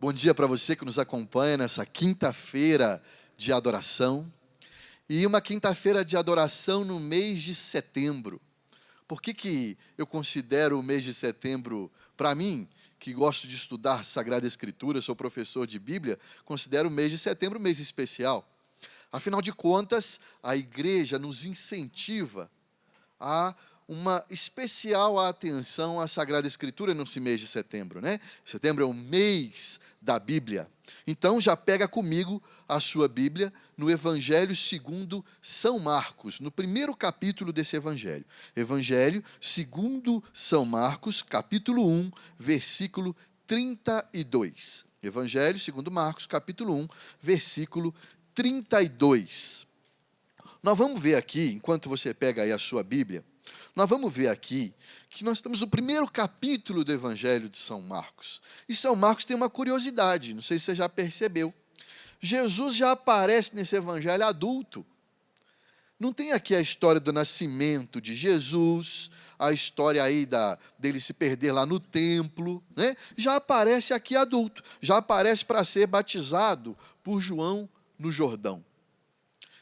Bom dia para você que nos acompanha nessa quinta-feira de adoração. E uma quinta-feira de adoração no mês de setembro. Por que eu considero o mês de setembro, para mim, que gosto de estudar Sagrada Escritura, sou professor de Bíblia, considero o mês de setembro um mês especial. Afinal de contas, a igreja nos incentiva a uma especial atenção à Sagrada Escritura nesse mês de setembro, né? Setembro é o mês da Bíblia. Então, já pega comigo a sua Bíblia no Evangelho segundo São Marcos, no primeiro capítulo desse Evangelho. Evangelho segundo São Marcos, capítulo 1, versículo 32. Evangelho segundo Marcos, capítulo 1, versículo 32. Nós vamos ver aqui, enquanto você pega aí a sua Bíblia, nós vamos ver aqui que nós estamos no primeiro capítulo do Evangelho de São Marcos. E São Marcos tem uma curiosidade, não sei se você já percebeu. Jesus já aparece nesse Evangelho adulto. Não tem aqui a história do nascimento de Jesus, a história aí dele se perder lá no templo, né? Já aparece aqui adulto, já aparece para ser batizado por João no Jordão.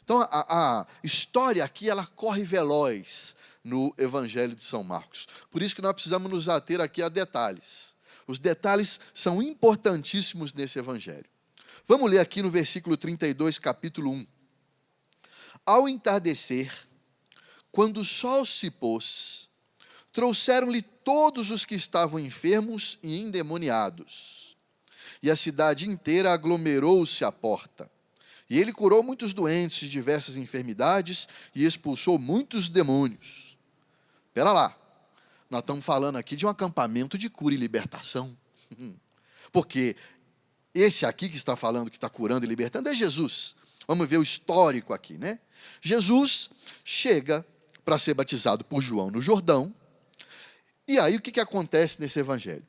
Então, a história aqui, ela corre veloz no Evangelho de São Marcos. Por isso que nós precisamos nos ater aqui a detalhes. Os detalhes são importantíssimos nesse Evangelho. Vamos ler aqui no versículo 32, capítulo 1. Ao entardecer, quando o sol se pôs, trouxeram-lhe todos os que estavam enfermos e endemoniados. E a cidade inteira aglomerou-se à porta. E ele curou muitos doentes de diversas enfermidades e expulsou muitos demônios. Espera lá, nós estamos falando aqui de um acampamento de cura e libertação. Porque esse aqui que está falando, que está curando e libertando, é Jesus. Vamos ver o histórico aqui, né? Jesus chega para ser batizado por João no Jordão. E aí o que acontece nesse evangelho?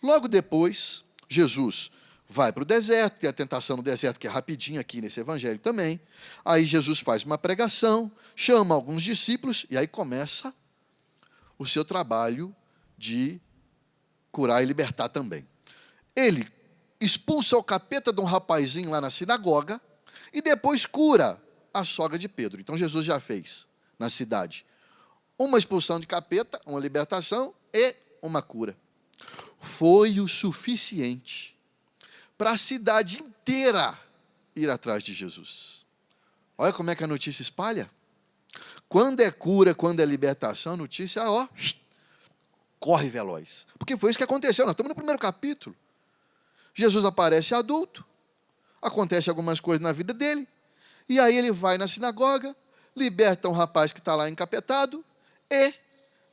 Logo depois, Jesus vai para o deserto, tem a tentação no deserto, que é rapidinho aqui nesse evangelho também. Aí Jesus faz uma pregação, chama alguns discípulos, e aí começa o seu trabalho de curar e libertar também. Ele expulsa o capeta de um rapazinho lá na sinagoga, e depois cura a sogra de Pedro. Então Jesus já fez na cidade uma expulsão de capeta, uma libertação e uma cura. Foi o suficiente para a cidade inteira ir atrás de Jesus. Olha como é que a notícia espalha. Quando é cura, quando é libertação, a notícia, corre veloz. Porque foi isso que aconteceu, nós estamos no primeiro capítulo. Jesus aparece adulto, acontece algumas coisas na vida dele, e aí ele vai na sinagoga, liberta um rapaz que está lá encapetado, e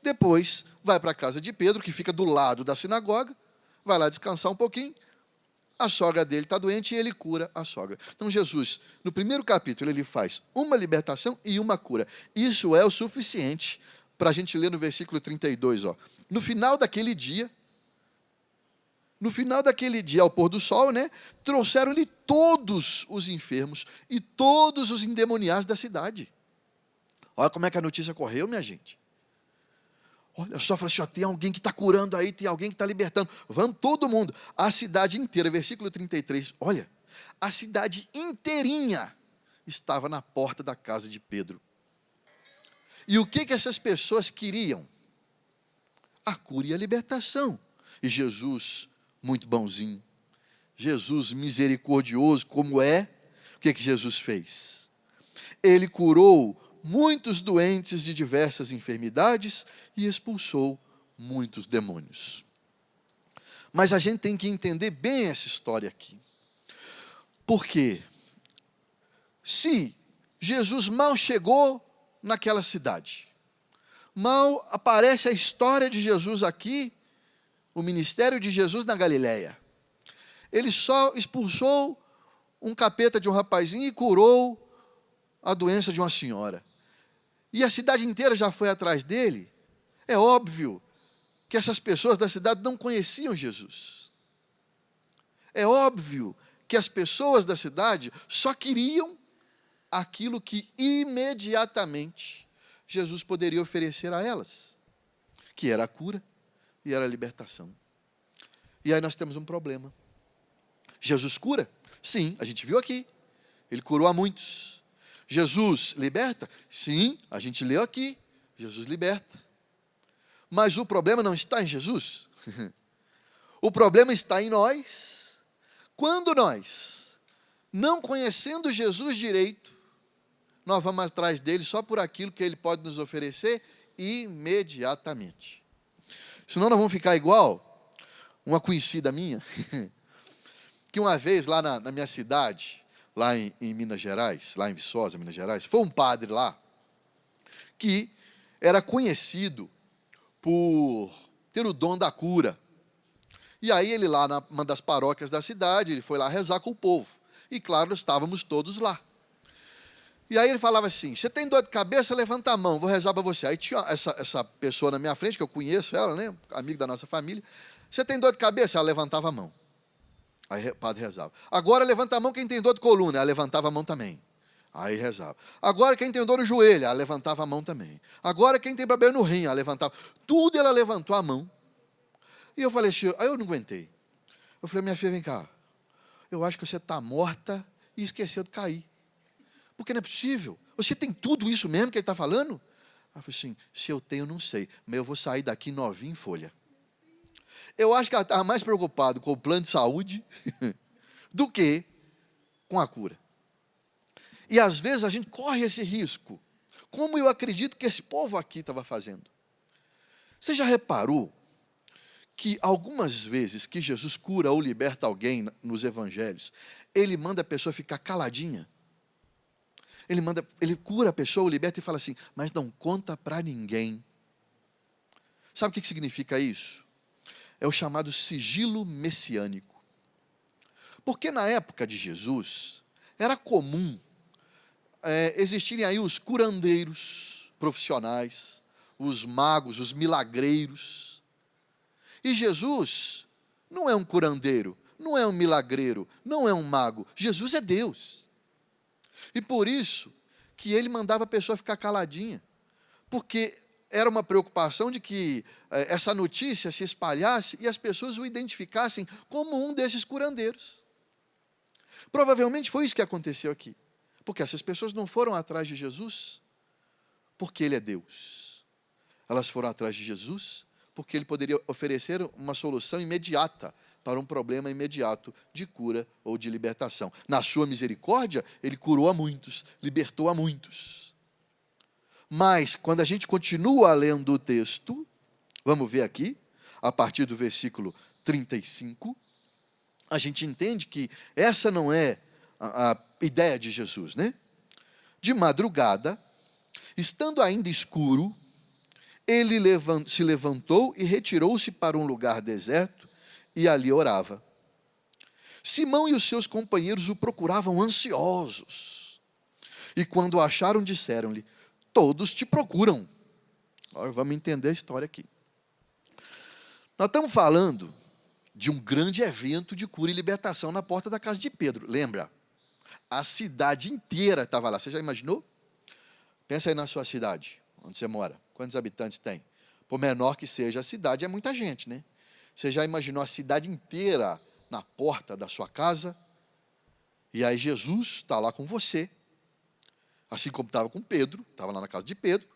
depois vai para a casa de Pedro, que fica do lado da sinagoga, vai lá descansar um pouquinho. A sogra dele está doente e ele cura a sogra. Então Jesus, no primeiro capítulo, ele faz uma libertação e uma cura. Isso é o suficiente para a gente ler no versículo 32. No final daquele dia, ao pôr do sol, né, trouxeram-lhe todos os enfermos e todos os endemoniados da cidade. Olha como é que a notícia correu, minha gente. Olha só, fala assim, tem alguém que está curando aí, tem alguém que está libertando. Vamos todo mundo, a cidade inteira, versículo 33. Olha, a cidade inteirinha estava na porta da casa de Pedro. E o que essas pessoas queriam? A cura e a libertação. E Jesus, muito bonzinho, Jesus misericordioso como é, o que Jesus fez? Ele curou muitos doentes de diversas enfermidades e expulsou muitos demônios. Mas a gente tem que entender bem essa história aqui. Porque se Jesus mal chegou naquela cidade, mal aparece a história de Jesus aqui, o ministério de Jesus na Galileia, ele só expulsou um capeta de um rapazinho e curou a doença de uma senhora. E a cidade inteira já foi atrás dele. É óbvio que essas pessoas da cidade não conheciam Jesus. É óbvio que as pessoas da cidade só queriam aquilo que imediatamente Jesus poderia oferecer a elas, que era a cura e era a libertação. E aí nós temos um problema. Jesus cura? Sim, a gente viu aqui. Ele curou a muitos. Jesus liberta? Sim, a gente leu aqui. Jesus liberta. Mas o problema não está em Jesus. O problema está em nós. Quando nós, não conhecendo Jesus direito, nós vamos atrás dele só por aquilo que ele pode nos oferecer imediatamente. Senão nós vamos ficar igual uma conhecida minha, que uma vez lá na minha cidade, lá em Minas Gerais, lá em Viçosa, Minas Gerais, foi um padre lá, que era conhecido por ter o dom da cura. E aí ele lá, numa das paróquias da cidade, ele foi lá rezar com o povo. E claro, estávamos todos lá. E aí ele falava assim, você tem dor de cabeça? Levanta a mão, vou rezar para você. Aí tinha essa pessoa na minha frente, que eu conheço ela, né, amigo da nossa família. Você tem dor de cabeça? Ela levantava a mão. Aí o padre rezava. Agora levanta a mão quem tem dor de coluna. Ela levantava a mão também. Aí rezava. Agora quem tem dor no joelho. Ela levantava a mão também. Agora quem tem problema no rim. Ela levantava. Tudo ela levantou a mão. E eu falei assim, aí eu não aguentei. Eu falei, minha filha, vem cá. Eu acho que você está morta e esqueceu de cair. Porque não é possível. Você tem tudo isso mesmo que ele está falando? Ela falou assim, se eu tenho, não sei. Mas eu vou sair daqui novinha em folha. Eu acho que ela estava mais preocupada com o plano de saúde do que com a cura. E às vezes a gente corre esse risco, como eu acredito que esse povo aqui estava fazendo. Você já reparou que algumas vezes que Jesus cura ou liberta alguém nos evangelhos, ele manda a pessoa ficar caladinha? Ele cura a pessoa, o liberta e fala assim, mas não conta para ninguém. Sabe o que significa isso? É o chamado sigilo messiânico. Porque na época de Jesus, era comum existirem aí os curandeiros profissionais, os magos, os milagreiros. E Jesus não é um curandeiro, não é um milagreiro, não é um mago. Jesus é Deus. E por isso que ele mandava a pessoa ficar caladinha. Porque era uma preocupação de que essa notícia se espalhasse e as pessoas o identificassem como um desses curandeiros. Provavelmente foi isso que aconteceu aqui. Porque essas pessoas não foram atrás de Jesus porque ele é Deus. Elas foram atrás de Jesus porque ele poderia oferecer uma solução imediata para um problema imediato de cura ou de libertação. Na sua misericórdia, ele curou a muitos, libertou a muitos. Mas, quando a gente continua lendo o texto, vamos ver aqui, a partir do versículo 35, a gente entende que essa não é a ideia de Jesus, né? De madrugada, estando ainda escuro, ele se levantou e retirou-se para um lugar deserto e ali orava. Simão e os seus companheiros o procuravam ansiosos. E quando o acharam, disseram-lhe, todos te procuram. Agora vamos entender a história aqui. Nós estamos falando de um grande evento de cura e libertação na porta da casa de Pedro. Lembra? A cidade inteira estava lá. Você já imaginou? Pensa aí na sua cidade, onde você mora. Quantos habitantes tem? Por menor que seja a cidade, é muita gente, né? Você já imaginou a cidade inteira na porta da sua casa? E aí Jesus está lá com você. Assim como estava com Pedro, estava lá na casa de Pedro.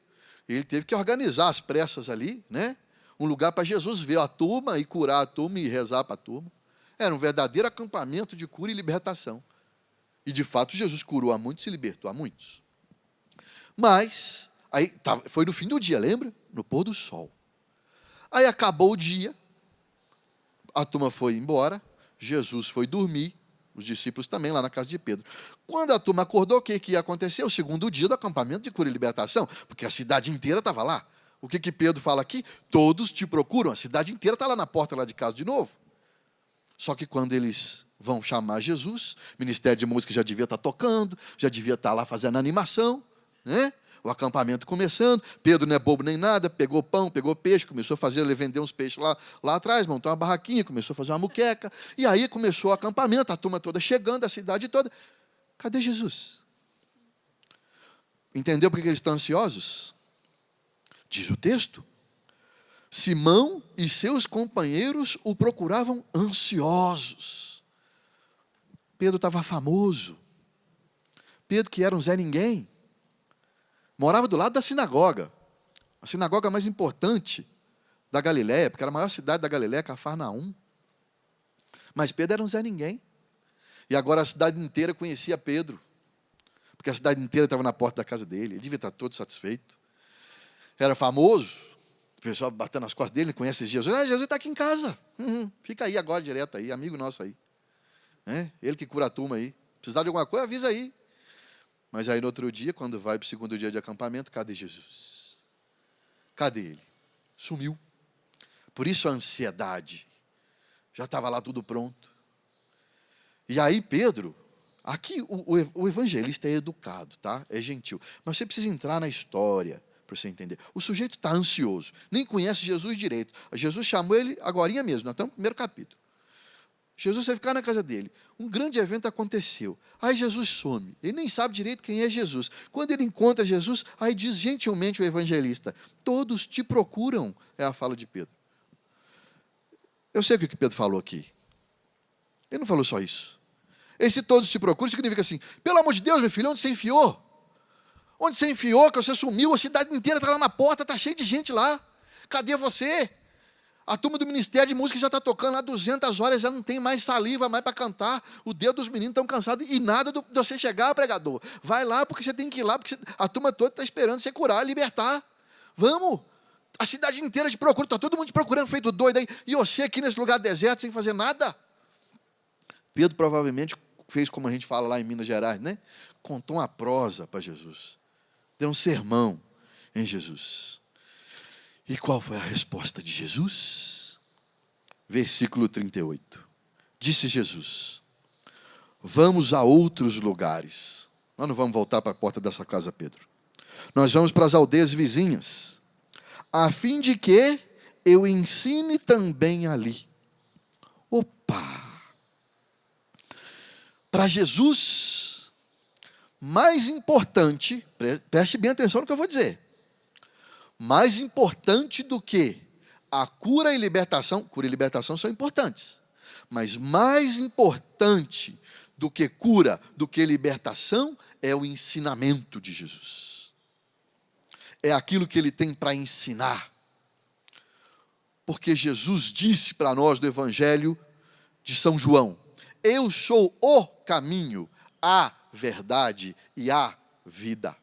Ele teve que organizar às pressas ali, né? Um lugar para Jesus ver a turma e curar a turma e rezar para a turma. Era um verdadeiro acampamento de cura e libertação. E de fato Jesus curou a muitos e libertou a muitos. Mas, aí foi no fim do dia, lembra? No pôr do sol. Aí acabou o dia, a turma foi embora, Jesus foi dormir, os discípulos também lá na casa de Pedro. Quando a turma acordou, o que ia acontecer? O segundo dia do acampamento de cura e libertação, porque a cidade inteira estava lá. O que Pedro fala aqui? Todos te procuram, a cidade inteira está lá na porta lá de casa de novo. Só que quando eles vão chamar Jesus, o Ministério de Música já devia estar tocando, já devia estar lá fazendo animação, né? O acampamento começando, Pedro não é bobo nem nada, pegou pão, pegou peixe, começou a fazer, ele vendeu uns peixes lá atrás, montou uma barraquinha, começou a fazer uma muqueca, e aí começou o acampamento, a turma toda chegando, a cidade toda. Cadê Jesus? Entendeu por que eles estão ansiosos? Diz o texto. Simão e seus companheiros o procuravam ansiosos. Pedro estava famoso. Pedro, que era um Zé Ninguém, morava do lado da sinagoga. A sinagoga mais importante da Galileia, porque era a maior cidade da Galileia, Cafarnaum. Mas Pedro era um Zé Ninguém. E agora a cidade inteira conhecia Pedro, porque a cidade inteira estava na porta da casa dele. Ele devia estar todo satisfeito. Era famoso, o pessoal batendo nas costas dele, conhece Jesus. Jesus está aqui em casa. Fica aí agora direto aí, amigo nosso aí. Ele que cura a turma aí. Precisar de alguma coisa, avisa aí. Mas aí no outro dia, quando vai para o segundo dia de acampamento, cadê Jesus? Cadê ele? Sumiu. Por isso a ansiedade. Já estava lá tudo pronto. E aí Pedro, aqui o evangelista é educado, tá? É gentil. Mas você precisa entrar na história para você entender. O sujeito está ansioso, nem conhece Jesus direito. Jesus chamou ele agorinha mesmo, nós estamos no primeiro capítulo. Jesus vai ficar na casa dele. Um grande evento aconteceu. Aí Jesus some. Ele nem sabe direito quem é Jesus. Quando ele encontra Jesus, aí diz gentilmente o evangelista: todos te procuram, é a fala de Pedro. Eu sei o que Pedro falou aqui. Ele não falou só isso. Esse todos te procuram significa assim: pelo amor de Deus, meu filho, onde você enfiou? Onde você enfiou, que você sumiu? A cidade inteira está lá na porta, está cheio de gente lá. Cadê você? A turma do Ministério de Música já está tocando há 200 horas, já não tem mais saliva mais para cantar. O dedo dos meninos estão cansados e nada de você chegar, pregador. Vai lá porque você tem que ir lá, porque a turma toda está esperando você curar, libertar. Vamos! A cidade inteira te procura, está todo mundo te procurando, feito doido aí. E você aqui nesse lugar deserto, sem fazer nada. Pedro provavelmente fez como a gente fala lá em Minas Gerais, né? Contou uma prosa para Jesus. Deu um sermão em Jesus. E qual foi a resposta de Jesus? Versículo 38. Disse Jesus: vamos a outros lugares. Nós não vamos voltar para a porta dessa casa, Pedro. Nós vamos para as aldeias vizinhas, a fim de que eu ensine também ali. Opa! Para Jesus, mais importante, preste bem atenção no que eu vou dizer, mais importante do que a cura e libertação são importantes, mas mais importante do que cura, do que libertação, é o ensinamento de Jesus. É aquilo que ele tem para ensinar. Porque Jesus disse para nós no Evangelho de São João: eu sou o caminho, a verdade e a vida.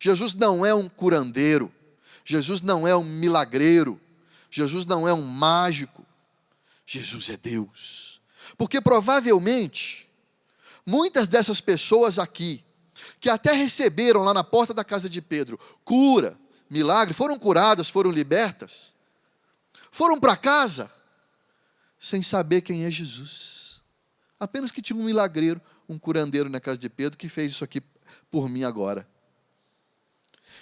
Jesus não é um curandeiro, Jesus não é um milagreiro, Jesus não é um mágico, Jesus é Deus. Porque provavelmente, muitas dessas pessoas aqui, que até receberam lá na porta da casa de Pedro cura, milagre, foram curadas, foram libertas, foram para casa sem saber quem é Jesus. Apenas que tinha um milagreiro, um curandeiro na casa de Pedro que fez isso aqui por mim agora.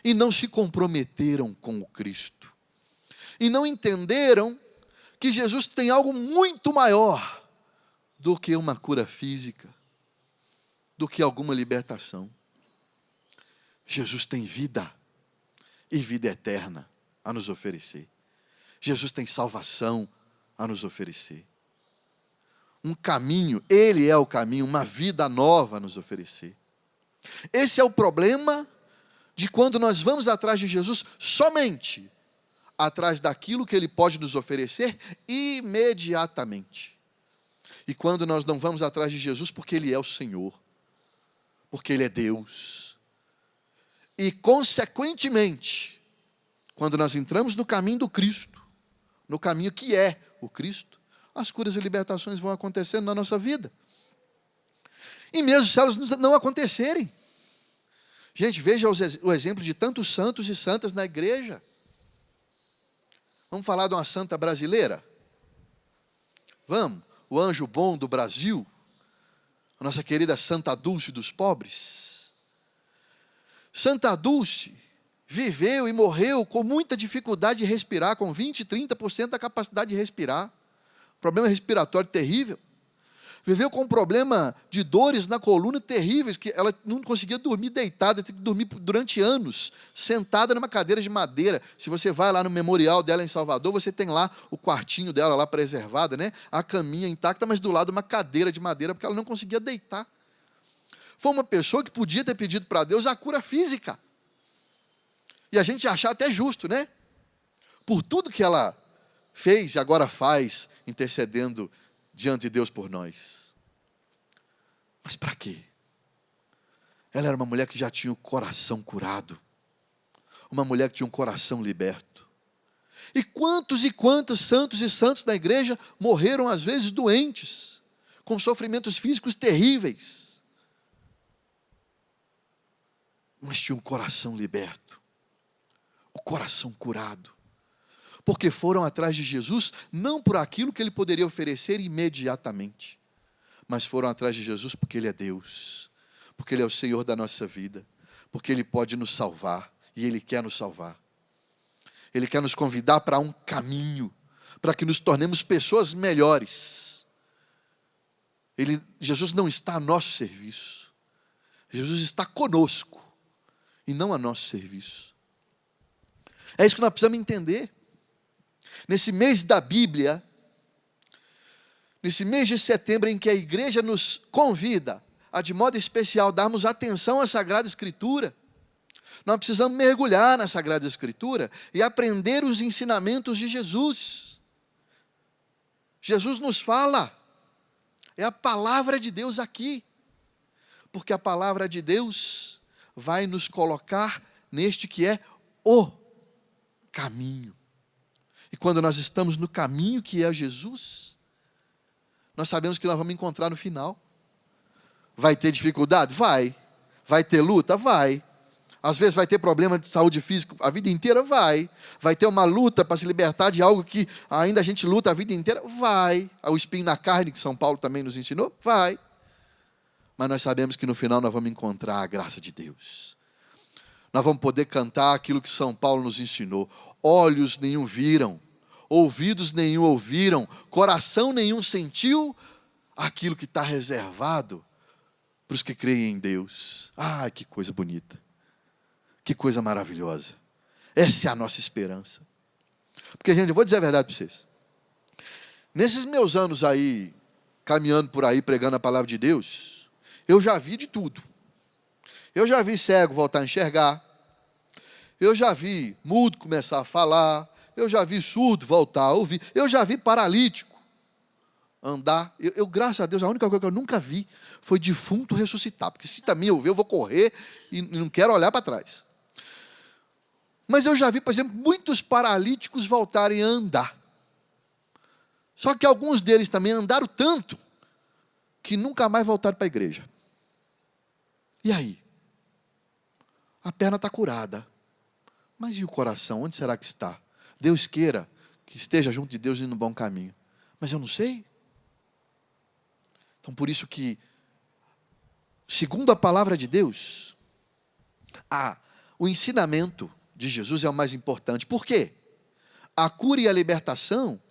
E não se comprometeram com o Cristo. E não entenderam que Jesus tem algo muito maior do que uma cura física, do que alguma libertação. Jesus tem vida e vida eterna a nos oferecer. Jesus tem salvação a nos oferecer. Um caminho, Ele é o caminho, uma vida nova a nos oferecer. Esse é o problema de quando nós vamos atrás de Jesus somente atrás daquilo que Ele pode nos oferecer imediatamente. E quando nós não vamos atrás de Jesus porque Ele é o Senhor, porque Ele é Deus. E, consequentemente, quando nós entramos no caminho do Cristo, no caminho que é o Cristo, as curas e libertações vão acontecendo na nossa vida. E mesmo se elas não acontecerem. Gente, veja o exemplo de tantos santos e santas na igreja. Vamos falar de uma santa brasileira? Vamos? O anjo bom do Brasil, a nossa querida Santa Dulce dos pobres. Santa Dulce viveu e morreu com muita dificuldade de respirar, com 20%, 30% da capacidade de respirar. Problema respiratório terrível. viveu com um problema de dores na coluna terríveis, que ela não conseguia dormir deitada, tinha que dormir durante anos, sentada numa cadeira de madeira. Se você vai lá no memorial dela em Salvador, você tem lá o quartinho dela lá preservado, né? A caminha intacta, mas do lado uma cadeira de madeira, porque ela não conseguia deitar. Foi uma pessoa que podia ter pedido para Deus a cura física. E a gente achar até justo, né? Por tudo que ela fez e agora faz, intercedendo diante de Deus por nós. Mas para quê? Ela era uma mulher que já tinha o coração curado. Uma mulher que tinha um coração liberto. E quantos santos e santos da igreja morreram às vezes doentes, com sofrimentos físicos terríveis. Mas tinha um coração liberto. O coração curado. Porque foram atrás de Jesus, não por aquilo que ele poderia oferecer imediatamente, mas foram atrás de Jesus porque ele é Deus, porque ele é o Senhor da nossa vida, porque ele pode nos salvar, e ele quer nos salvar. Ele quer nos convidar para um caminho, para que nos tornemos pessoas melhores. Jesus não está a nosso serviço, Jesus está conosco, e não a nosso serviço. É isso que nós precisamos entender. Nesse mês da Bíblia, nesse mês de setembro em que a igreja nos convida a, de modo especial, darmos atenção à Sagrada Escritura, nós precisamos mergulhar na Sagrada Escritura e aprender os ensinamentos de Jesus. Jesus nos fala, é a palavra de Deus aqui, porque a palavra de Deus vai nos colocar neste que é o caminho. E quando nós estamos no caminho que é Jesus, nós sabemos que nós vamos encontrar no final. Vai ter dificuldade? Vai. Vai ter luta? Vai. Às vezes vai ter problema de saúde física a vida inteira? Vai. Vai ter uma luta para se libertar de algo que ainda a gente luta a vida inteira? Vai. O espinho na carne, que São Paulo também nos ensinou? Vai. Mas nós sabemos que no final nós vamos encontrar a graça de Deus. Nós vamos poder cantar aquilo que São Paulo nos ensinou. Olhos nenhum viram, ouvidos nenhum ouviram, coração nenhum sentiu aquilo que está reservado para os que creem em Deus. Ah, que coisa bonita, que coisa maravilhosa. Essa é a nossa esperança. Porque, gente, eu vou dizer a verdade para vocês. Nesses meus anos aí, caminhando por aí, pregando a palavra de Deus, eu já vi de tudo. Eu já vi cego voltar a enxergar. Eu já vi mudo começar a falar. Eu já vi surdo voltar a ouvir. Eu já vi paralítico andar. Graças a Deus, a única coisa que eu nunca vi foi defunto ressuscitar. Porque se também eu ver, eu vou correr e não quero olhar para trás. Mas eu já vi, por exemplo, muitos paralíticos voltarem a andar. Só que alguns deles também andaram tanto que nunca mais voltaram para a igreja. E aí? A perna está curada. Mas e o coração? Onde será que está? Deus queira que esteja junto de Deus e no bom caminho. Mas eu não sei. Então, por isso que, segundo a palavra de Deus, o ensinamento de Jesus é o mais importante. Por quê? A cura e a libertação,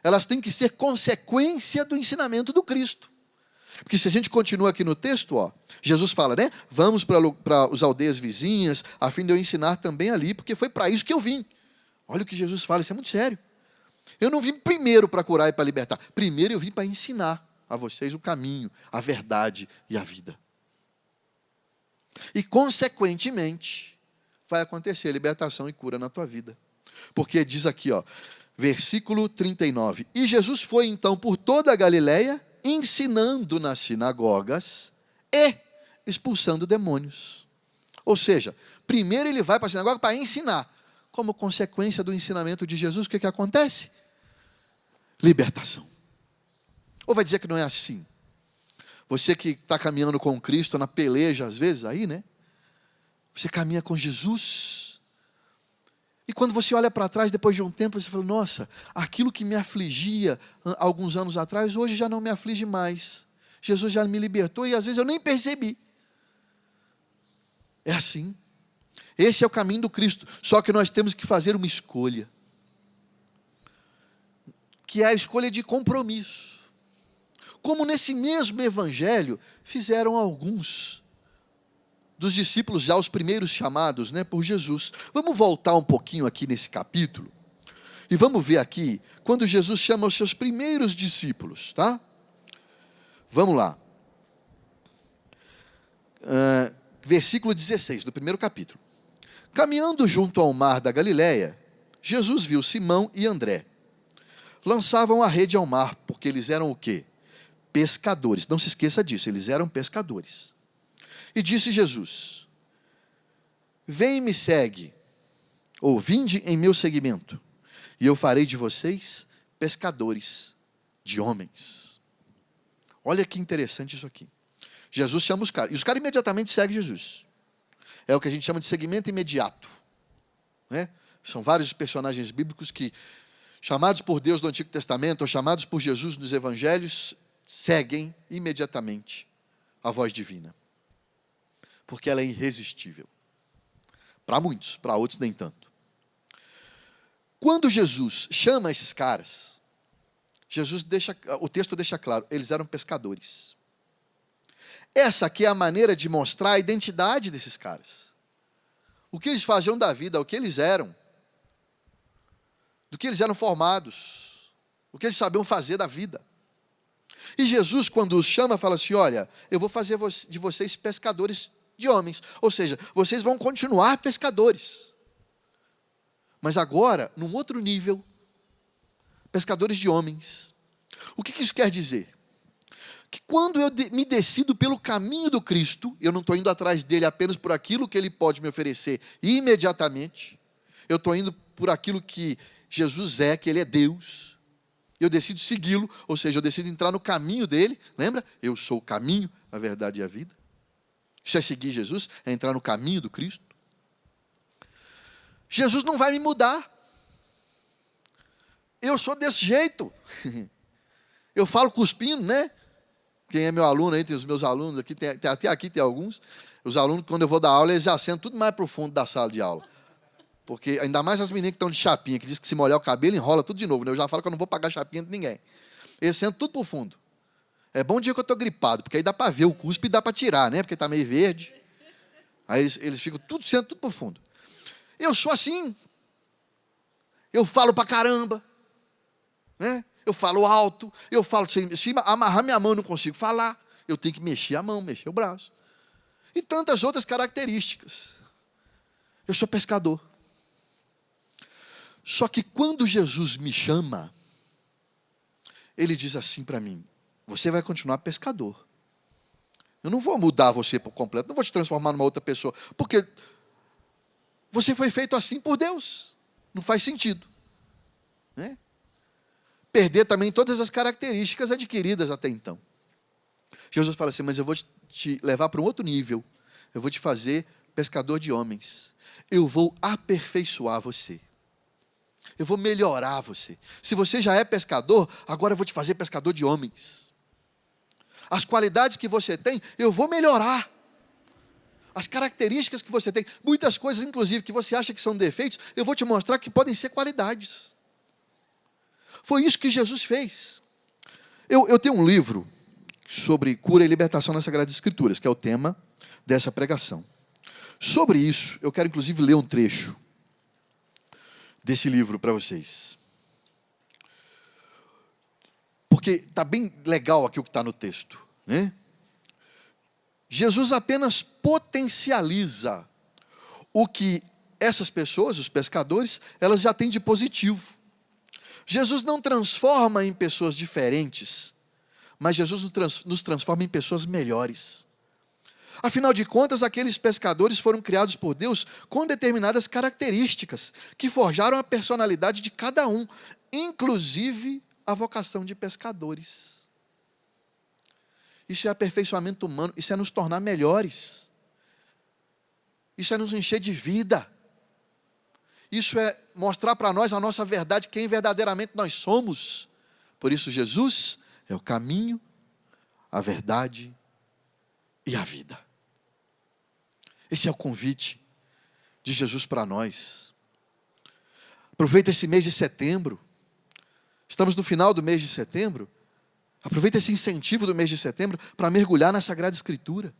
elas têm que ser consequência do ensinamento do Cristo. Porque se a gente continua aqui no texto, Jesus fala, né? Vamos para as aldeias vizinhas, a fim de eu ensinar também ali, porque foi para isso que eu vim. Olha o que Jesus fala, isso é muito sério. Eu não vim primeiro para curar e para libertar. Primeiro eu vim para ensinar a vocês o caminho, a verdade e a vida. E, consequentemente, vai acontecer libertação e cura na tua vida. Porque diz aqui, versículo 39. E Jesus foi então por toda a Galileia, ensinando nas sinagogas e expulsando demônios. Ou seja, primeiro ele vai para a sinagoga para ensinar. Como consequência do ensinamento de Jesus, o que acontece? Libertação. Ou vai dizer que não é assim? Você que está caminhando com Cristo na peleja, às vezes, aí, né? Você caminha com Jesus. E quando você olha para trás, depois de um tempo, você fala, nossa, aquilo que me afligia alguns anos atrás, hoje já não me aflige mais. Jesus já me libertou e às vezes eu nem percebi. É assim. Esse é o caminho do Cristo. Só que nós temos que fazer uma escolha. Que é a escolha de compromisso. como nesse mesmo evangelho fizeram alguns dos discípulos, já os primeiros chamados, né, por Jesus. Vamos voltar um pouquinho aqui nesse capítulo e vamos ver aqui quando Jesus chama os seus primeiros discípulos, tá? Vamos lá. Versículo 16 do primeiro capítulo. Caminhando junto ao mar da Galileia, Jesus viu Simão e André. Lançavam a rede ao mar, porque eles eram o quê? Pescadores. Não se esqueça disso, eles eram pescadores. E disse Jesus: vem e me segue, ou vinde em meu seguimento, e eu farei de vocês pescadores de homens. Olha que interessante isso aqui. Jesus chama os caras, e os caras imediatamente seguem Jesus. É o que a gente chama de seguimento imediato, né? São vários personagens bíblicos que, chamados por Deus no Antigo Testamento, ou chamados por Jesus nos Evangelhos, seguem imediatamente a voz divina, porque ela é irresistível. Para muitos, para outros nem tanto. Quando Jesus chama esses caras, o texto deixa claro, eles eram pescadores. Essa aqui é a maneira de mostrar a identidade desses caras. O que eles faziam da vida, o que eles eram, do que eles eram formados, o que eles sabiam fazer da vida. E Jesus, quando os chama, fala assim: olha, eu vou fazer de vocês pescadores de homens. Ou seja, vocês vão continuar pescadores. Mas agora, num outro nível, pescadores de homens. O que isso quer dizer? Que quando eu me decido pelo caminho do Cristo, eu não estou indo atrás dele apenas por aquilo que ele pode me oferecer imediatamente, eu estou indo por aquilo que Jesus é, que ele é Deus, eu decido segui-lo, ou seja, eu decido entrar no caminho dele, lembra? Eu sou o caminho, a verdade e a vida. Isso é seguir Jesus, é entrar no caminho do Cristo. Jesus não vai me mudar. Eu sou desse jeito. Eu falo cuspindo, né? Quem é meu aluno aí, tem os meus alunos aqui, até aqui tem alguns. Os alunos, quando eu vou dar aula, eles já sentam tudo mais para o fundo da sala de aula. Porque, ainda mais as meninas que estão de chapinha, que diz que se molhar o cabelo, enrola tudo de novo, né? Eu já falo que eu não vou pagar chapinha de ninguém. Eles sentam tudo para o fundo. É bom dia que eu estou gripado, porque aí dá para ver o cuspe e dá para tirar, né? Porque está meio verde. Aí eles ficam sentam tudo para o fundo. Eu sou assim. Eu falo para caramba, né? Eu falo alto, eu falo, se amarrar minha mão eu não consigo falar, eu tenho que mexer a mão, mexer o braço. E tantas outras características. Eu sou pescador. Só que quando Jesus me chama, ele diz assim para mim: você vai continuar pescador. Eu não vou mudar você por completo, não vou te transformar numa outra pessoa, porque você foi feito assim por Deus. Não faz sentido, né? Perder também todas as características adquiridas até então. Jesus fala assim: mas eu vou te levar para um outro nível. Eu vou te fazer pescador de homens. Eu vou aperfeiçoar você. Eu vou melhorar você. Se você já é pescador, agora eu vou te fazer pescador de homens. As qualidades que você tem, eu vou melhorar. As características que você tem, muitas coisas, inclusive, que você acha que são defeitos, eu vou te mostrar que podem ser qualidades. Foi isso que Jesus fez. Eu tenho um livro sobre cura e libertação nas Sagradas Escrituras, que é o tema dessa pregação. Sobre isso, eu quero inclusive ler um trecho desse livro para vocês. Porque está bem legal aqui o que está no texto, né? Jesus apenas potencializa o que essas pessoas, os pescadores, elas já têm de positivo. Jesus não transforma em pessoas diferentes, mas Jesus nos transforma em pessoas melhores. Afinal de contas, aqueles pescadores foram criados por Deus com determinadas características, que forjaram a personalidade de cada um, inclusive a vocação de pescadores. Isso é aperfeiçoamento humano, isso é nos tornar melhores. Isso é nos encher de vida. Isso é mostrar para nós a nossa verdade, quem verdadeiramente nós somos. Por isso, Jesus é o caminho, a verdade e a vida. Esse é o convite de Jesus para nós. Aproveita esse mês de setembro. Estamos no final do mês de setembro. Aproveita esse incentivo do mês de setembro para mergulhar na Sagrada Escritura,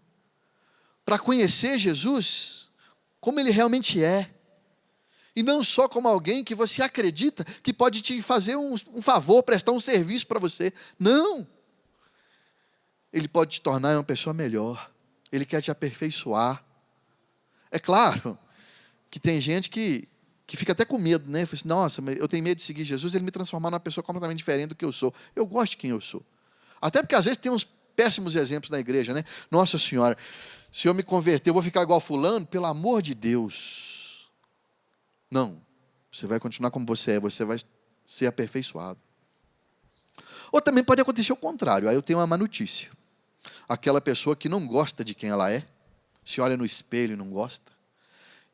para conhecer Jesus como Ele realmente é, e não só como alguém que você acredita que pode te fazer um favor, prestar um serviço para você. Não! Ele pode te tornar uma pessoa melhor, Ele quer te aperfeiçoar. É claro que tem gente que fica até com medo, né? Fala assim, nossa, mas eu tenho medo de seguir Jesus, Ele me transformar numa pessoa completamente diferente do que eu sou. Eu gosto de quem eu sou. Até porque às vezes tem uns péssimos exemplos na igreja, né? Nossa Senhora, se eu me converter, eu vou ficar igual fulano? Pelo amor de Deus. Não. Você vai continuar como você vai ser aperfeiçoado. Ou também pode acontecer o contrário. Aí eu tenho uma má notícia. Aquela pessoa que não gosta de quem ela é, se olha no espelho e não gosta,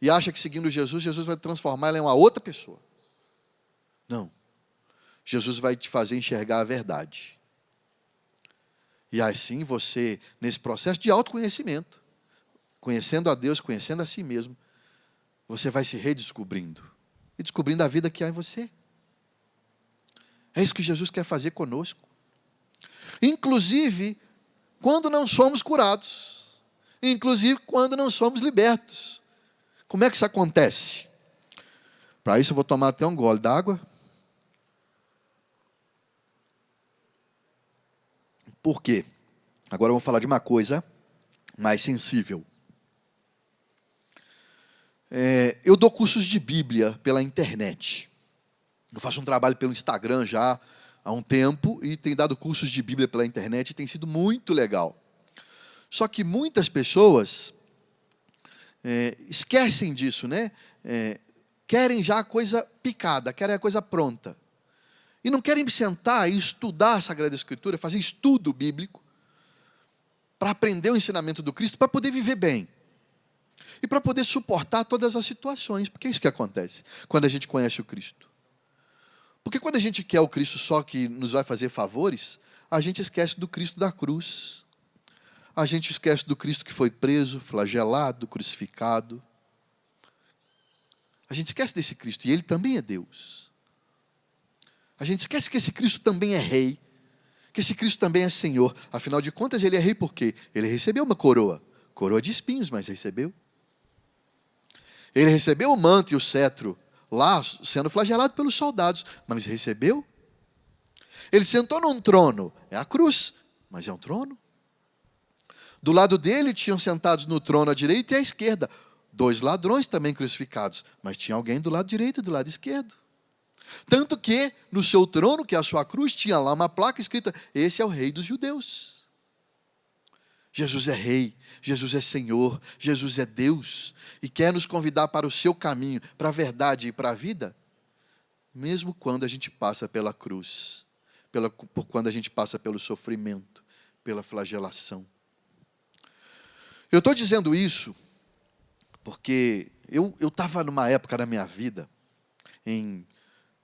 e acha que seguindo Jesus, Jesus vai transformar ela em uma outra pessoa. Não. Jesus vai te fazer enxergar a verdade. E assim você, nesse processo de autoconhecimento, conhecendo a Deus, conhecendo a si mesmo, você vai se redescobrindo. E descobrindo a vida que há em você. É isso que Jesus quer fazer conosco. Inclusive, quando não somos curados. Inclusive, quando não somos libertos. Como é que isso acontece? Para isso, eu vou tomar até um gole d'água. Por quê? Agora eu vou falar de uma coisa mais sensível. Eu dou cursos de Bíblia pela internet. Eu faço um trabalho pelo Instagram já há um tempo e tenho dado cursos de Bíblia pela internet e tem sido muito legal. Só que muitas pessoas esquecem disso, né? Querem já a coisa picada, querem a coisa pronta. E não querem sentar e estudar a Sagrada Escritura, fazer estudo bíblico, para aprender o ensinamento do Cristo, para poder viver bem. E para poder suportar todas as situações. Porque é isso que acontece quando a gente conhece o Cristo. Porque quando a gente quer o Cristo só que nos vai fazer favores, a gente esquece do Cristo da cruz. A gente esquece do Cristo que foi preso, flagelado, crucificado. A gente esquece desse Cristo, e Ele também é Deus. A gente esquece que esse Cristo também é Rei, que esse Cristo também é Senhor. Afinal de contas, Ele é Rei por quê? Ele recebeu uma coroa de espinhos, mas recebeu. Ele recebeu o manto e o cetro, lá sendo flagelado pelos soldados, mas recebeu. Ele sentou num trono, é a cruz, mas é um trono. Do lado dele tinham sentados no trono à direita e à esquerda 2 ladrões também crucificados, mas tinha alguém do lado direito e do lado esquerdo. Tanto que no seu trono, que é a sua cruz, tinha lá uma placa escrita: esse é o Rei dos Judeus. Jesus é Rei, Jesus é Senhor, Jesus é Deus e quer nos convidar para o seu caminho, para a verdade e para a vida, mesmo quando a gente passa pela cruz, quando a gente passa pelo sofrimento, pela flagelação. Eu estou dizendo isso porque eu estava numa época da minha vida, em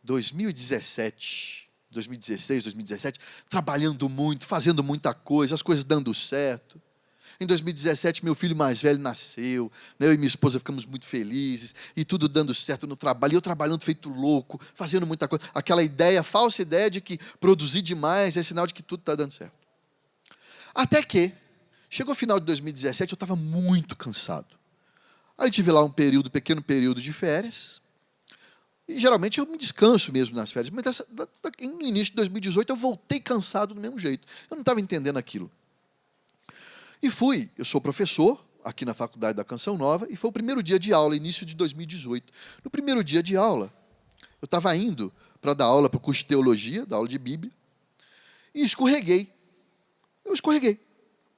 2016, 2017, trabalhando muito, fazendo muita coisa, as coisas dando certo. Em 2017, meu filho mais velho nasceu, eu e minha esposa ficamos muito felizes, e tudo dando certo no trabalho, e eu trabalhando feito louco, fazendo muita coisa. Aquela falsa ideia de que produzir demais é sinal de que tudo está dando certo. Até que, chegou o final de 2017, eu estava muito cansado. Aí tive lá um pequeno período de férias, e geralmente eu me descanso mesmo nas férias, mas no início de 2018 eu voltei cansado do mesmo jeito. Eu não estava entendendo aquilo. E eu sou professor aqui na Faculdade da Canção Nova, e foi o primeiro dia de aula, início de 2018. No primeiro dia de aula, eu estava indo para dar aula para o curso de teologia, dar aula de Bíblia, e escorreguei. Eu escorreguei.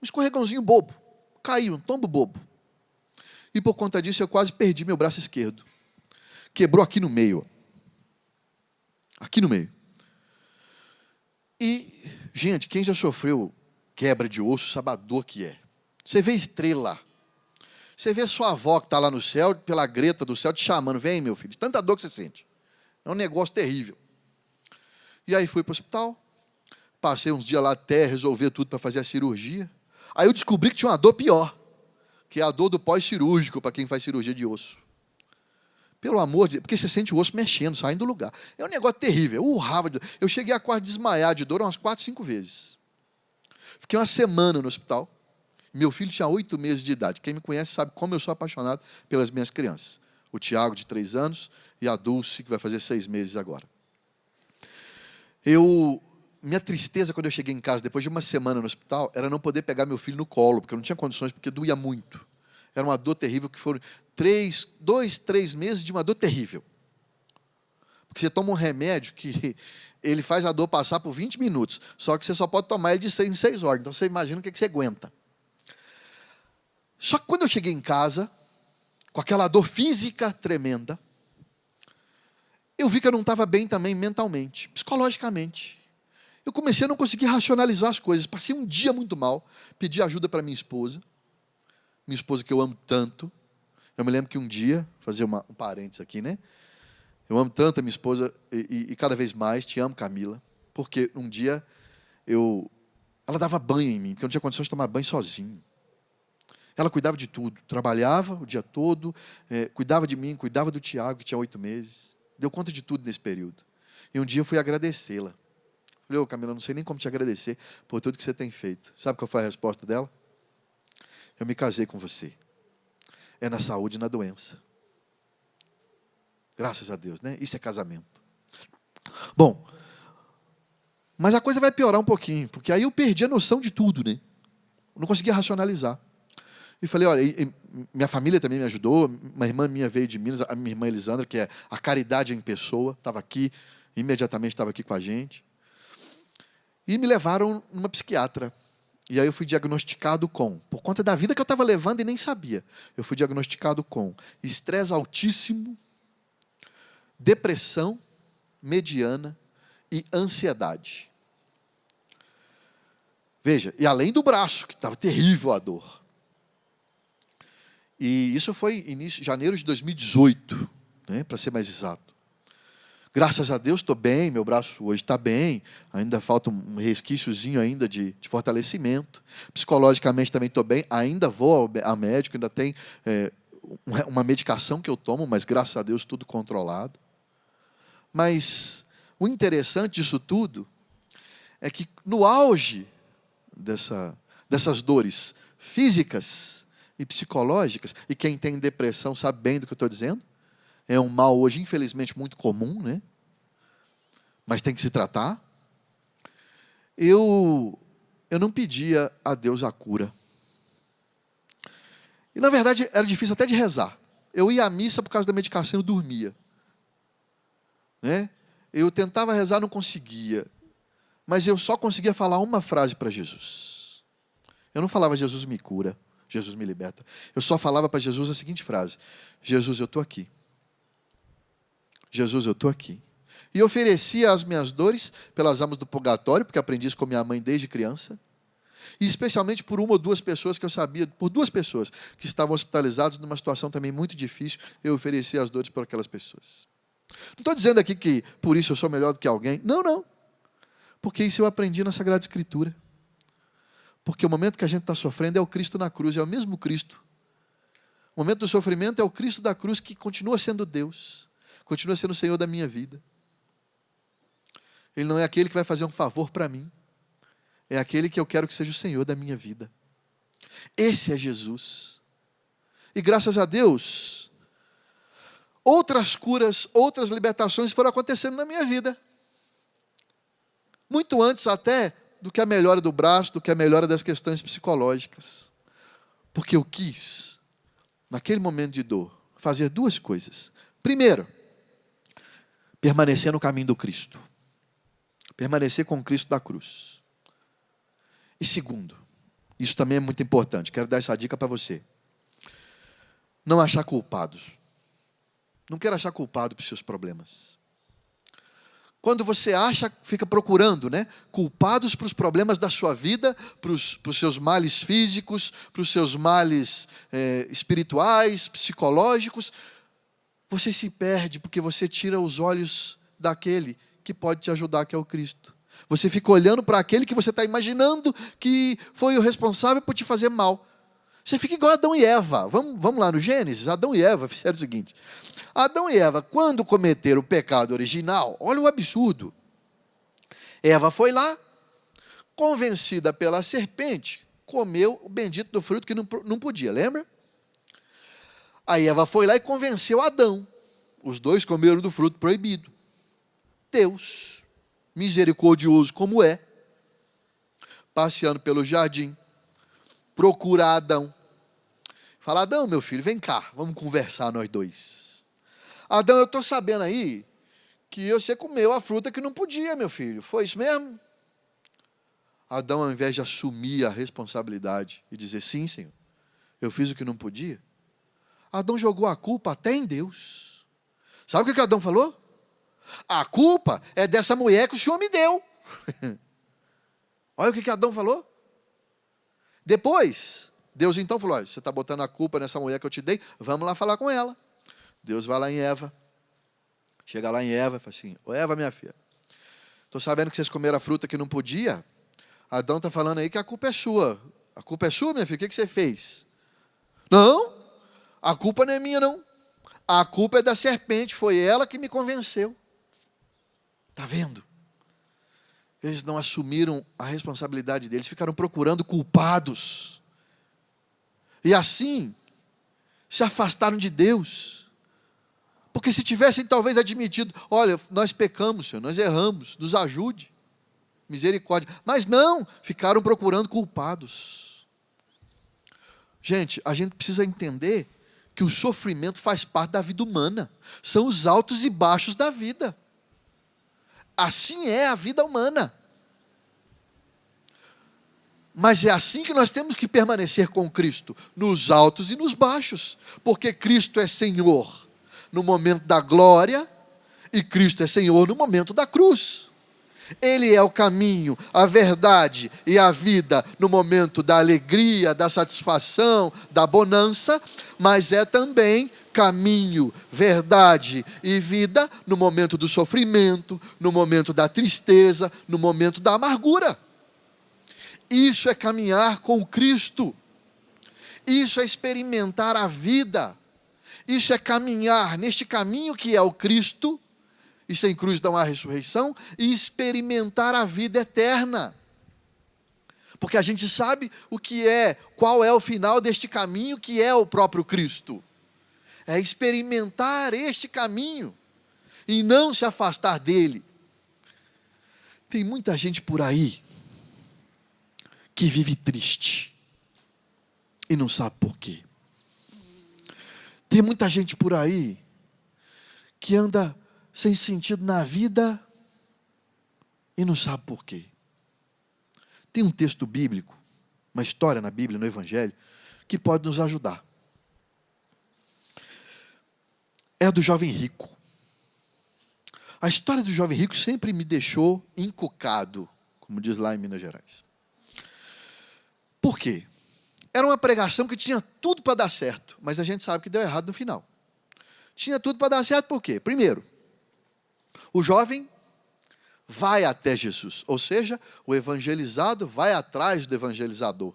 Um escorregãozinho bobo. Caiu, um tombo bobo. E por conta disso eu quase perdi meu braço esquerdo. Quebrou aqui no meio. Aqui no meio. E, gente, quem já sofreu quebra de osso sabe a dor que é. Você vê estrela. Você vê sua avó que está lá no céu, pela greta do céu, te chamando. Vem, meu filho. Tanta dor que você sente. É um negócio terrível. E aí fui para o hospital. Passei uns dias lá até resolver tudo para fazer a cirurgia. Aí eu descobri que tinha uma dor pior, que é a dor do pós-cirúrgico, para quem faz cirurgia de osso. Pelo amor de Deus, porque você sente o osso mexendo, saindo do lugar. É um negócio terrível. Eu cheguei a quase desmaiar de dor umas 4, 5 vezes. Fiquei uma semana no hospital. Meu filho tinha 8 meses de idade. Quem me conhece sabe como eu sou apaixonado pelas minhas crianças. O Tiago, de 3 anos, e a Dulce, que vai fazer 6 meses agora. Minha tristeza quando eu cheguei em casa, depois de uma semana no hospital, era não poder pegar meu filho no colo, porque eu não tinha condições, porque doía muito. Era uma dor terrível, que foram 2, 3 meses de uma dor terrível. Porque você toma um remédio que ele faz a dor passar por 20 minutos, só que você só pode tomar ele de 6 em 6 horas. Então você imagina o que você aguenta. Só que quando eu cheguei em casa, com aquela dor física tremenda, eu vi que eu não estava bem também mentalmente, psicologicamente. Eu comecei a não conseguir racionalizar as coisas. Passei um dia muito mal, pedi ajuda para minha esposa que eu amo tanto. Eu me lembro que um dia, fazer um parênteses aqui, né? Eu amo tanto a minha esposa e cada vez mais, te amo, Camila, porque um dia ela dava banho em mim, porque eu não tinha condições de tomar banho sozinho. Ela cuidava de tudo, trabalhava o dia todo, cuidava de mim, cuidava do Tiago, que tinha 8 meses, deu conta de tudo nesse período. E um dia eu fui agradecê-la. Falei, Camila, não sei nem como te agradecer por tudo que você tem feito. Sabe qual foi a resposta dela? Eu me casei com você. É na saúde e na doença. Graças a Deus, né? Isso é casamento. Bom, mas a coisa vai piorar um pouquinho, porque aí eu perdi a noção de tudo, né? Eu não conseguia racionalizar. E falei, olha, minha família também me ajudou, uma irmã minha veio de Minas, a minha irmã Elisandra, que é a caridade em pessoa, estava aqui, imediatamente estava aqui com a gente. E me levaram numa psiquiatra. E aí eu fui diagnosticado por conta da vida que eu estava levando e nem sabia, eu fui diagnosticado com estresse altíssimo, depressão mediana e ansiedade. Veja, e além do braço, que estava terrível a dor. E isso foi janeiro de 2018, né, para ser mais exato. Graças a Deus estou bem, meu braço hoje está bem, ainda falta um resquíciozinho ainda de fortalecimento. Psicologicamente também estou bem, ainda vou ao médico, ainda tem uma medicação que eu tomo, mas graças a Deus tudo controlado. Mas o interessante disso tudo é que no auge dessas dores físicas e psicológicas, e quem tem depressão sabe bem do que eu estou dizendo, é um mal hoje, infelizmente, muito comum, né? Mas tem que se tratar. Eu não pedia a Deus a cura. E, na verdade, era difícil até de rezar. Eu ia à missa por causa da medicação, eu dormia. Né? Eu tentava rezar, não conseguia. Mas eu só conseguia falar uma frase para Jesus. Eu não falava, Jesus me cura, Jesus me liberta. Eu só falava para Jesus a seguinte frase: Jesus, eu estou aqui. Jesus, eu estou aqui. E oferecia as minhas dores pelas almas do purgatório, porque aprendi isso com minha mãe desde criança. E especialmente por uma ou duas pessoas que eu sabia, por 2 pessoas que estavam hospitalizadas numa situação também muito difícil, eu oferecia as dores por aquelas pessoas. Não estou dizendo aqui que por isso eu sou melhor do que alguém. Não, não. Porque isso eu aprendi na Sagrada Escritura. Porque o momento que a gente está sofrendo é o Cristo na cruz, é o mesmo Cristo. O momento do sofrimento é o Cristo da cruz que continua sendo Deus. Continua sendo o Senhor da minha vida. Ele não é aquele que vai fazer um favor para mim. É aquele que eu quero que seja o Senhor da minha vida. Esse é Jesus. E graças a Deus, outras curas, outras libertações foram acontecendo na minha vida. Muito antes até do que a melhora do braço, do que a melhora das questões psicológicas. Porque eu quis, naquele momento de dor, fazer 2 coisas. Primeiro, permanecer no caminho do Cristo. Permanecer com o Cristo da cruz. E segundo, isso também é muito importante, quero dar essa dica para você. Não achar culpados. Não quero achar culpado para os seus problemas. Quando você acha, fica procurando, né, culpados para os problemas da sua vida, para os seus males físicos, para os seus males espirituais, psicológicos, você se perde porque você tira os olhos daquele que pode te ajudar, que é o Cristo. Você fica olhando para aquele que você está imaginando que foi o responsável por te fazer mal. Você fica igual Adão e Eva. Vamos lá no Gênesis. Adão e Eva fizeram o seguinte. Adão e Eva, quando cometeram o pecado original, olha o absurdo. Eva foi lá, convencida pela serpente, comeu o bendito do fruto que não podia, lembra? Aí Eva foi lá e convenceu Adão. Os dois comeram do fruto proibido. Deus, misericordioso como é, passeando pelo jardim, procura Adão. Fala: Adão, meu filho, vem cá, vamos conversar nós dois. Adão, eu estou sabendo aí que você comeu a fruta que não podia, meu filho. Foi isso mesmo? Adão, ao invés de assumir a responsabilidade e dizer: sim, Senhor, eu fiz o que não podia, Adão jogou a culpa até em Deus. Sabe o que Adão falou? A culpa é dessa mulher que o Senhor me deu. Olha o que Adão falou. Depois, Deus então falou: olha, você está botando a culpa nessa mulher que eu te dei, vamos lá falar com ela. Deus vai lá em Eva. Chega lá em Eva e fala assim: ô Eva, minha filha, estou sabendo que vocês comeram a fruta que não podia. Adão está falando aí que a culpa é sua. A culpa é sua, minha filha? O que você fez? Não, a culpa não é minha, não. A culpa é da serpente, foi ela que me convenceu. Está vendo? Eles não assumiram a responsabilidade deles, ficaram procurando culpados. E assim, se afastaram de Deus. Porque se tivessem talvez admitido: olha, nós pecamos, Senhor, nós erramos, nos ajude, misericórdia. Mas não, ficaram procurando culpados. Gente, a gente precisa entender que o sofrimento faz parte da vida humana. São os altos e baixos da vida. Assim é a vida humana. Mas é assim que nós temos que permanecer com Cristo, nos altos e nos baixos. Porque Cristo é Senhor no momento da glória e Cristo é Senhor no momento da cruz. Ele é o caminho, a verdade e a vida no momento da alegria, da satisfação, da bonança, mas é também caminho, verdade e vida no momento do sofrimento, no momento da tristeza, no momento da amargura. Isso é caminhar com Cristo. Isso é experimentar a vida. Isso é caminhar neste caminho que é o Cristo, e sem cruz não há ressurreição, e experimentar a vida eterna. Porque a gente sabe o que é, qual é o final deste caminho que é o próprio Cristo. É experimentar este caminho e não se afastar dele. Tem muita gente por aí que vive triste e não sabe por quê. Tem muita gente por aí que anda sem sentido na vida e não sabe por quê. Tem um texto bíblico, uma história na Bíblia, no Evangelho, que pode nos ajudar. É a do jovem rico. A história do jovem rico sempre me deixou encucado, como diz lá em Minas Gerais. Por quê? Era uma pregação que tinha tudo para dar certo, mas a gente sabe que deu errado no final. Tinha tudo para dar certo por quê? Primeiro, o jovem vai até Jesus, ou seja, o evangelizado vai atrás do evangelizador.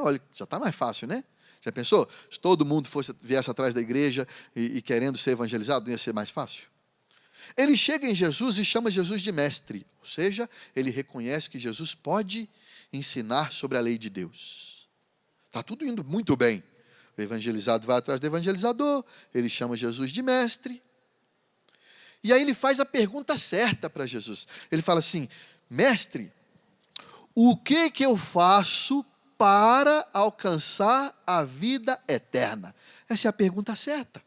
Olha, já está mais fácil, né? Já pensou? Se todo mundo viesse atrás da igreja e querendo ser evangelizado, não ia ser mais fácil? Ele chega em Jesus e chama Jesus de mestre, ou seja, ele reconhece que Jesus pode ensinar sobre a lei de Deus. Está tudo indo muito bem. O evangelizado vai atrás do evangelizador, ele chama Jesus de mestre. E aí ele faz a pergunta certa para Jesus. Ele fala assim: mestre, o que eu faço para alcançar a vida eterna? Essa é a pergunta certa.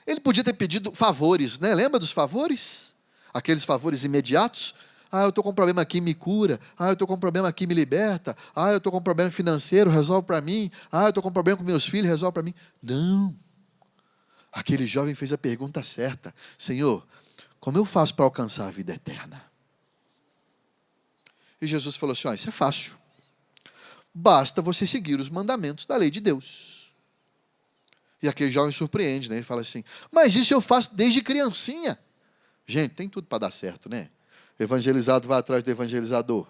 Ele podia ter pedido favores, né? Lembra dos favores? Aqueles favores imediatos. Eu estou com um problema aqui, me cura. Eu estou com um problema aqui, me liberta. Eu estou com um problema financeiro, resolve para mim. Eu estou com um problema com meus filhos, resolve para mim. Não. Aquele jovem fez a pergunta certa: Senhor, como eu faço para alcançar a vida eterna? E Jesus falou assim: isso é fácil. Basta você seguir os mandamentos da lei de Deus. E aquele jovem surpreende, né? Ele fala assim: mas isso eu faço desde criancinha. Gente, tem tudo para dar certo, né? Evangelizado vai atrás do evangelizador.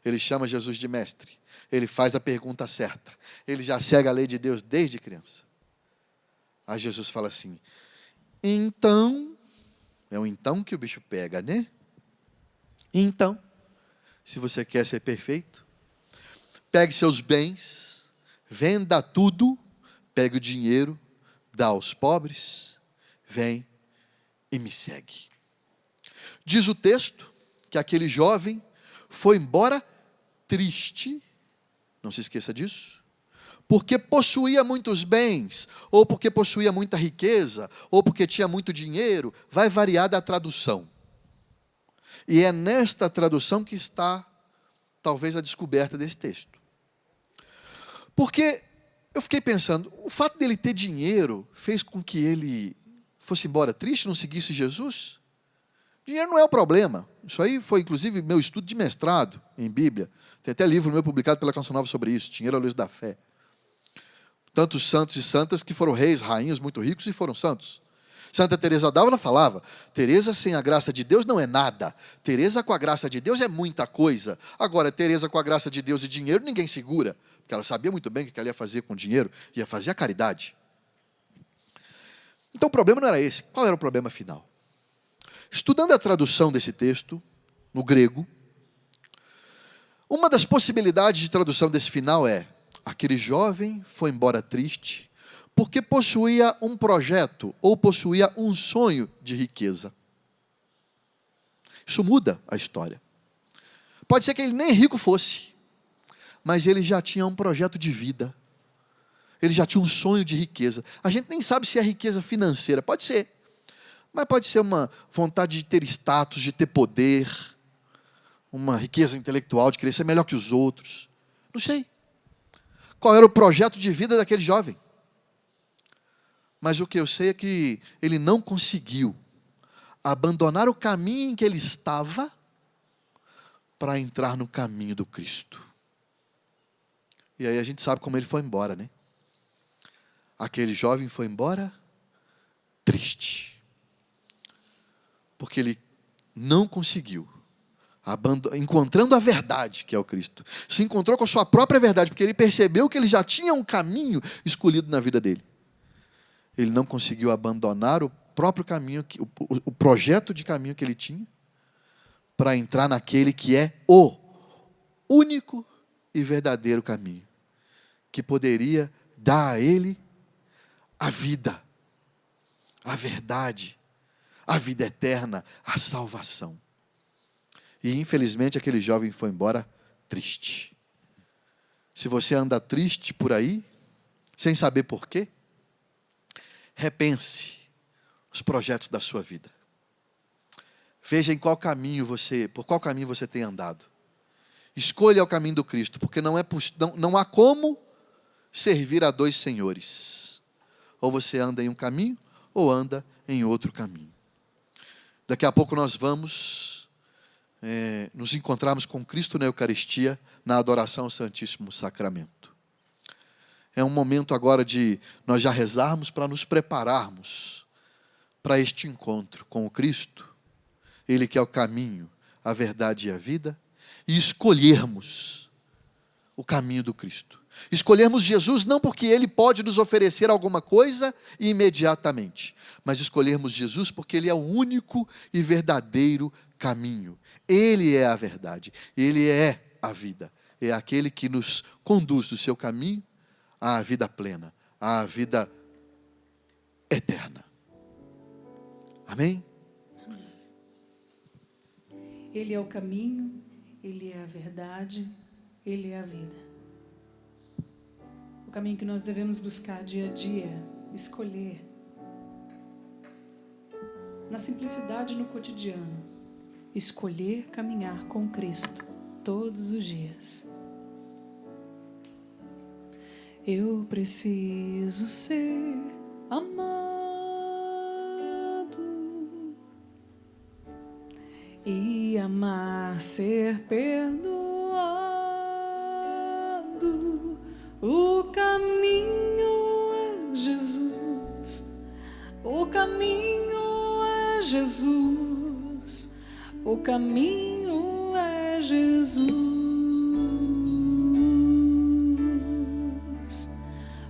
Ele chama Jesus de mestre. Ele faz a pergunta certa. Ele já segue a lei de Deus desde criança. Aí Jesus fala assim: então, é o então que o bicho pega, né? Então, se você quer ser perfeito, pegue seus bens, venda tudo, pegue o dinheiro, dá aos pobres, vem e me segue. Diz o texto que aquele jovem foi embora triste, não se esqueça disso, porque possuía muitos bens, ou porque possuía muita riqueza, ou porque tinha muito dinheiro, vai variar da tradução. E é nesta tradução que está, talvez, a descoberta desse texto. Porque eu fiquei pensando, o fato dele ter dinheiro fez com que ele fosse embora triste, não seguisse Jesus? Dinheiro não é o problema. Isso aí foi, inclusive, meu estudo de mestrado em Bíblia. Tem até livro meu publicado pela Canção Nova sobre isso, Dinheiro à Luz da Fé. Tantos santos e santas que foram reis, rainhas muito ricos e foram santos. Santa Teresa d'Ávila falava, Teresa sem a graça de Deus não é nada. Teresa com a graça de Deus é muita coisa. Agora, Teresa com a graça de Deus e dinheiro, ninguém segura. Porque ela sabia muito bem o que ela ia fazer com o dinheiro. Ia fazer a caridade. Então o problema não era esse. Qual era o problema final? Estudando a tradução desse texto, no grego, uma das possibilidades de tradução desse final é: aquele jovem foi embora triste, porque possuía um projeto, ou possuía um sonho de riqueza. Isso muda a história. Pode ser que ele nem rico fosse, mas ele já tinha um projeto de vida. Ele já tinha um sonho de riqueza. A gente nem sabe se é riqueza financeira, pode ser. Mas pode ser uma vontade de ter status, de ter poder, uma riqueza intelectual, de querer ser melhor que os outros. Não sei. Qual era o projeto de vida daquele jovem? Mas o que eu sei é que ele não conseguiu abandonar o caminho em que ele estava para entrar no caminho do Cristo. E aí a gente sabe como ele foi embora, né? Aquele jovem foi embora triste. Porque ele não conseguiu, encontrando a verdade, que é o Cristo, se encontrou com a sua própria verdade, porque ele percebeu que ele já tinha um caminho escolhido na vida dele. Ele não conseguiu abandonar o próprio caminho, o projeto de caminho que ele tinha, para entrar naquele que é o único e verdadeiro caminho, que poderia dar a ele a vida, a verdade, a vida eterna, a salvação. E infelizmente aquele jovem foi embora triste. Se você anda triste por aí, sem saber por quê, repense os projetos da sua vida. Veja em qual caminho por qual caminho você tem andado. Escolha o caminho do Cristo, porque não há como servir a dois senhores. Ou você anda em um caminho, ou anda em outro caminho. Daqui a pouco nós vamos nos encontrarmos com Cristo na Eucaristia, na adoração ao Santíssimo Sacramento. É um momento agora de nós já rezarmos para nos prepararmos para este encontro com o Cristo, Ele que é o caminho, a verdade e a vida, e escolhermos o caminho do Cristo. Escolhermos Jesus não porque Ele pode nos oferecer alguma coisa imediatamente, mas escolhermos Jesus porque Ele é o único e verdadeiro caminho. Ele é a verdade, Ele é a vida. É aquele que nos conduz do seu caminho à vida plena, à vida eterna. Amém? Ele é o caminho, Ele é a verdade, Ele é a vida. O caminho que nós devemos buscar dia a dia, escolher. Na simplicidade no cotidiano, escolher caminhar com Cristo todos os dias. Eu preciso ser amado e amar, ser perdoado. O caminho é Jesus, o caminho é Jesus, o caminho é Jesus,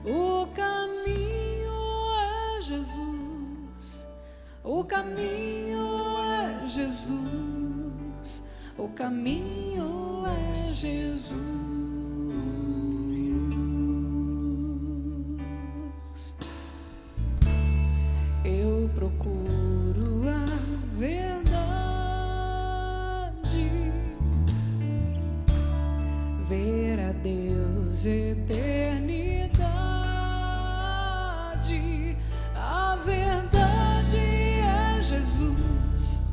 o caminho é Jesus, o caminho é Jesus, o caminho é Jesus. Eu procuro a verdade, ver a Deus, eternidade. A verdade é Jesus,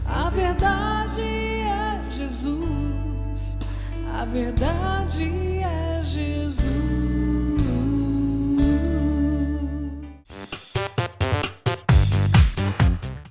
a verdade é Jesus, a verdade é Jesus.